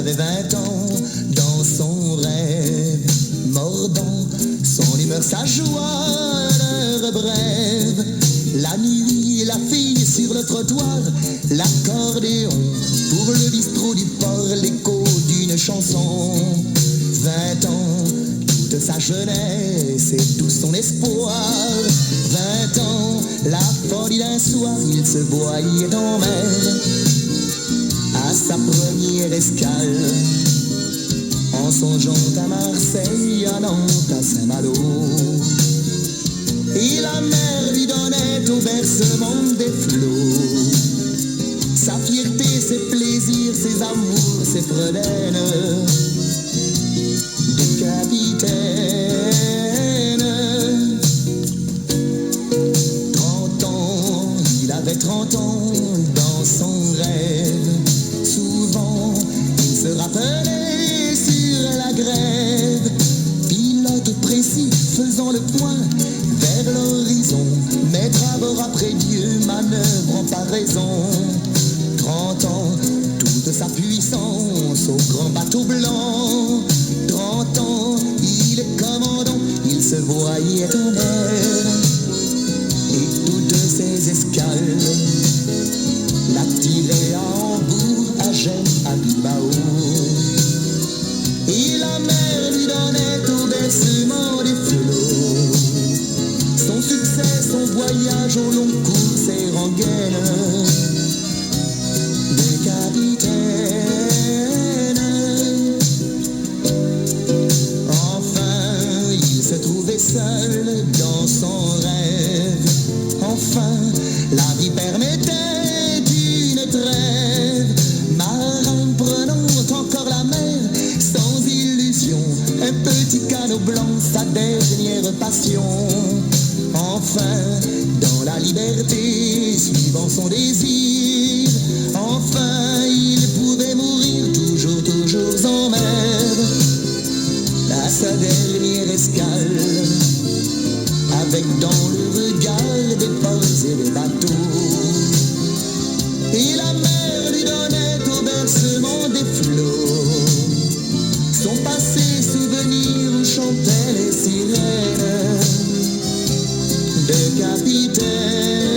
avait 20 ans dans son rêve, mordant son humeur, sa joie, l'heure brève. La nuit, la fille sur le trottoir, l'accordéon pour le bistrot du port, l'écho d'une chanson. 20 ans, toute sa jeunesse et tout son espoir. 20 ans, la folie d'un soir, il se voyait en mer. À sa première escale, en songeant à Marseille, à Nantes, à Saint-Malo. Et la mer lui donnait au bercement des flots sa fierté, ses plaisirs, ses amours, ses fredaines de capitaine. 30 ans, il avait 30 ans dans son rêve. Souvent, il se rappelait sur la grève. Pilote précis, faisant le point vers l'horizon, mettre à bord après Dieu, manœuvre en paraison. 30 ans, toute sa puissance au grand bateau blanc. 30 ans, il est commandant, il se voyait en mer. Et toutes ses escales l'attiraient à Hambourg, à Gênes, à Bilbao. Et la mer lui donnait au bercement des flots son succès, son voyage au long cours, ses rengaines de capitaine. Enfin, il se trouvait seul dans son rêve. Enfin, la vie permettait une trêve. Marin prenant encore la mer, sans illusion, un petit canot blanc, sa dernière passion. Enfin, dans la liberté, suivant son désir, enfin, il pouvait mourir toujours, toujours en mer. À sa dernière escale, avec dans le regard des ports et des bateaux. Et la mer lui donnait au bercement des flots son passé, souvenir où chantaient les sirènes de capitaine.